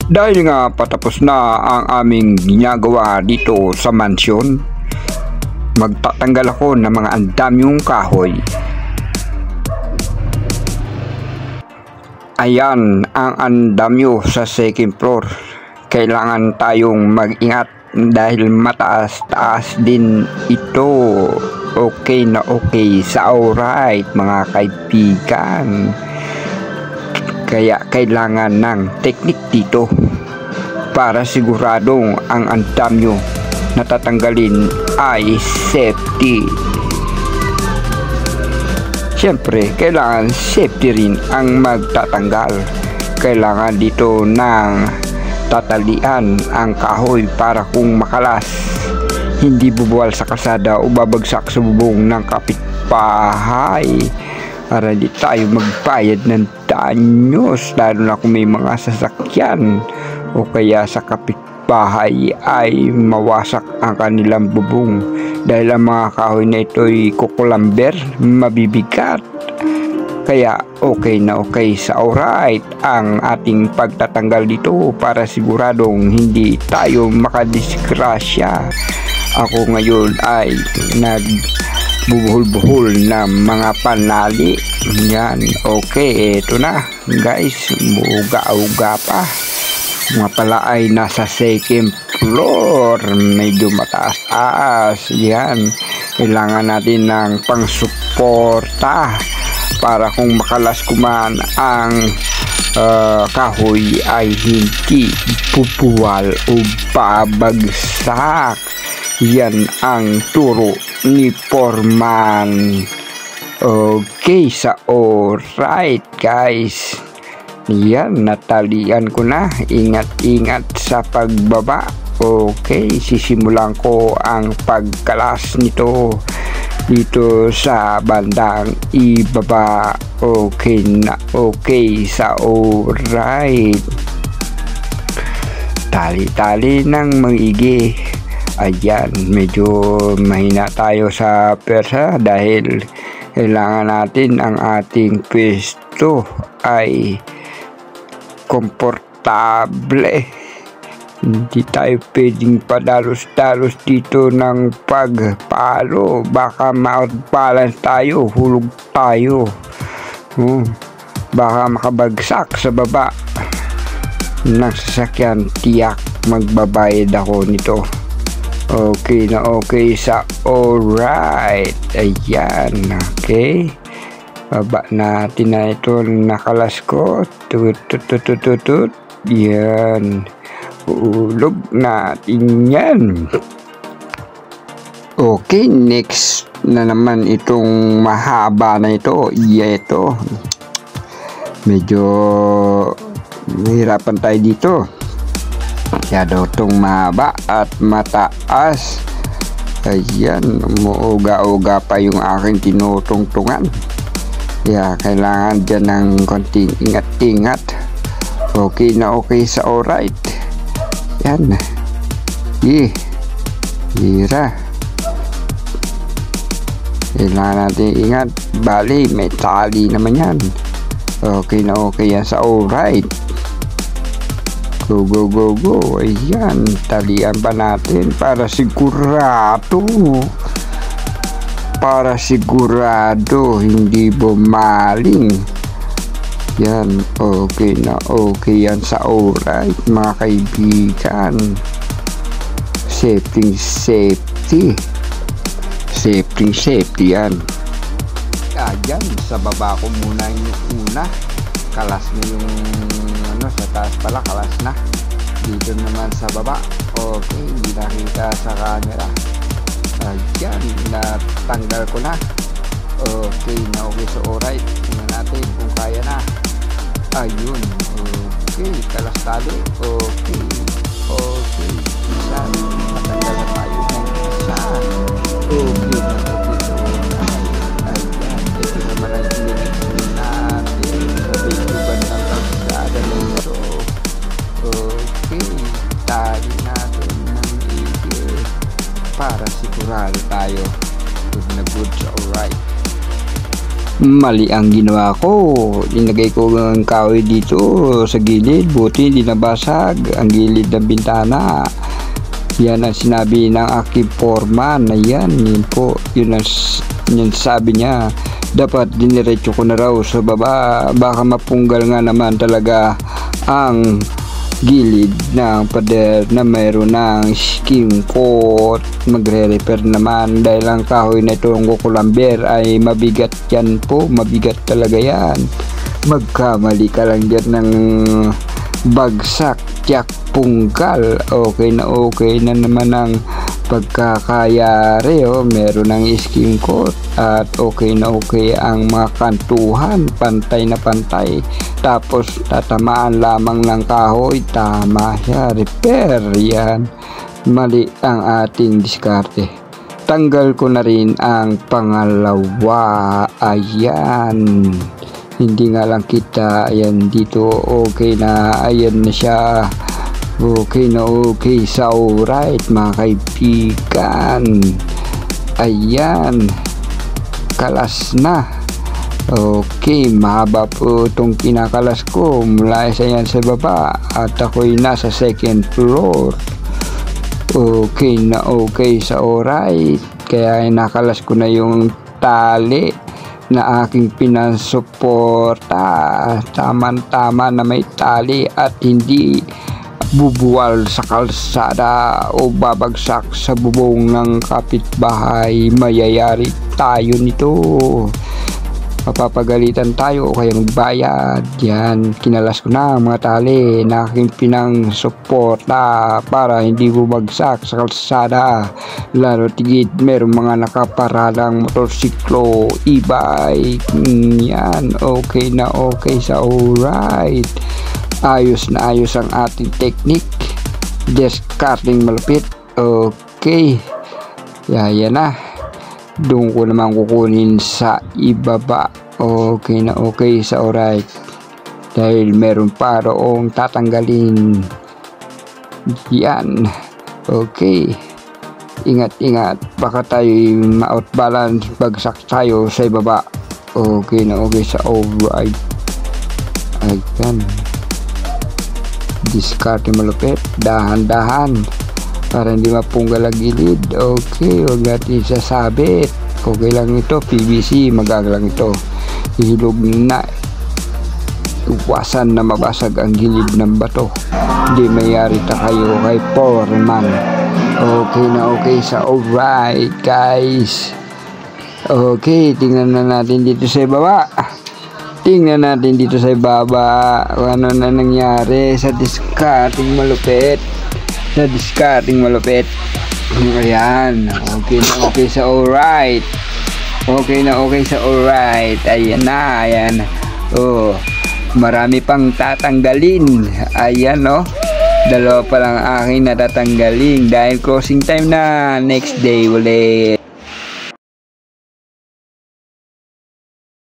Dahil nga patapos na ang aming ginagawa dito sa mansyon, magtatanggal ako ng mga andamyong kahoy. Ayan ang andamyo sa second floor. Kailangan tayong mag-ingat dahil mataas-taas din ito. Okay na okay sa alright mga kaibigan. Kaya kailangan ng teknik dito para siguradong ang andamyo na tatanggalin ay safety. Siyempre, kailangan safety rin ang magtatanggal. Kailangan dito ng tatalian ang kahoy para kung makalas, hindi bubuwal sa kalsada o babagsak sa bubong ng kapitbahay. Para di tayo magbayad ng danyos, lalo na kung may mga sasakyan o kaya sa kapitbahay ay mawasak ang kanilang bubong dahil ang mga kahoy na ito ay kukulamber, mabibigat. Kaya okay na okay sa alright ang ating pagtatanggal dito para siguradong hindi tayo makadisgrasya. Ako ngayon ay nagbubuhol-buhol ng mga panali. Yan, okay, eto na guys, uga-uga pa. Mga pala ay nasa second floor, medyo mataas-taas. Yan, kailangan natin ng pangsuporta para kung makalas kuman ang kahoy ay hindi pupuwal o babagsak. Yan ang turo ni Foreman. Okay, sa alright guys. Yan, natalian ko na. Ingat-ingat sa pagbaba. Okay, sisimulan ko ang pagkalas nito dito sa bandang ibaba. Okay na okay sa alright. Tali-tali ng maigi. Ayan, medyo mahina tayo sa persa dahil kailangan natin ang ating pwesto ay komportable. Hindi tayo pwedeng padalos-dalos dito ng pagpalo. Baka ma-outbalance tayo, hulog tayo. Baka makabagsak sa baba ng sasakyan. Tiyak magbabayad ako nito. Okay na okay sa alright. Ayan, okay. Baba natin na ito, nakalas ko. Tut. Yan. Ulog natin yan. Okay, next na naman itong mahaba na ito. Ito. Medyo mahirapan tayo dito. Masyado itong mahaba at mataas. Ayan, umuuga-uga pa yung aking tinutungtungan. Kaya kailangan dyan ng konting ingat-ingat. Okay na okay sa alright. Yan. Hira. Kailangan natin ingat. Bali, may tali naman yan. Okay na okay yan sa alright. Go. Ayan, talian pa natin para sigurado. Para sigurado hindi bumaling. Yan, okay na okay yan sa alright mga kaibigan. Safety yan. Ayan, sa baba ko muna yung una. Kalas na yung sa taas pala, kalas na. Dito naman sa baba, okay, hindi nakita sa camera. Ayan, natanggal ko na. Okay na okay sa alright. Tingnan natin kung kaya na. Ayun, okay, kalas tali. Okay, isa, matanggal na tayo ng isa. Okay na okay sa alright. Ayan, ito naman ang ilinig natin sa video bandang kalsada na ito. Okay, tali natin ng igil para sigurado tayo good na good sa alright. Mali ang ginawa ko. Inagay ko ang kahoy dito sa gilid. Buti hindi nabasag ang gilid ng bintana. Yan ang sinabi ng aking foreman. Ayan, yun po. Yun sabi niya. Dapat diniretso ko na raw sa baba. Baka mapunggal nga naman talaga ang gilid ng pader na mayroon ng skim coat. Magre-repair naman dahil ang kahoy na itong kukulamber ay mabigat yan po. Mabigat talaga yan. Magkamali ka lang dyan ng bagsak, tiyak, pungkal. Okay na naman ang pagkakayari. Meron ng skim coat at okay ang mga kantuhan, pantay na pantay. Tapos tatamaan lamang ng kahoy, tama siya, repair. Yan, mali ang ating diskarte. Tanggal ko na rin ang pangalawa. Ayan, hindi nga lang kita. Ayan, dito okay na. Ayan na siya. Okay na okay sa alright mga kaibigan. Ayan, kalas na. Okay, mahaba po itong kinakalas ko mula sa yan sa baba at ako'y nasa second floor. Okay na okay sa alright. Kaya nakalas ko na yung tali na aking pinasuporta. Tama na may tali at hindi bubuwal sa kalsada o babagsak sa bubong ng kapitbahay. Mayayari tayo nito. Mapapagalitan tayo o kaya magbayad. Yan, kinalas ko na mga tali na aking pinang-suporta para hindi bumagsak sa kalsada. Lalo tigit merong mga nakaparadang motorsiklo, e-bike. Yan, okay na okay sa alright. Ayos na ayos ang ating technique. Discarding malupit. Okay, yan na. Doon ko naman kukunin sa ibaba. Okay na okay sa alright. Dahil meron pa roong tatanggalin. Yan. Okay. Ingat. Baka tayo ma-outbalance. Bagsak tayo sa ibaba. Okay na okay sa alright. Ayan. Discard malupit. Dahan-dahan. Para hindi mapunggal ang gilid. Okay, huwag natin sasabit. Okay lang ito, PVC, magang lang ito. Ihilog na. Iwasan na mabasag ang gilid ng bato. Hindi mayari ta kayo kay foreman. Okay na okay sa alright guys. Okay, tingnan na natin dito sa baba. Tingnan natin dito sa baba kung ano na nangyari sa discarding malupit. Na discarding malupit. Ayan, okay na okay sa alright. Okay na okay sa alright. Ayan na, ayan. Oh, marami pang tatanggalin. Ayan, no. Dalawa pa lang akin na tatanggalin dahil closing time na. Next day ulit.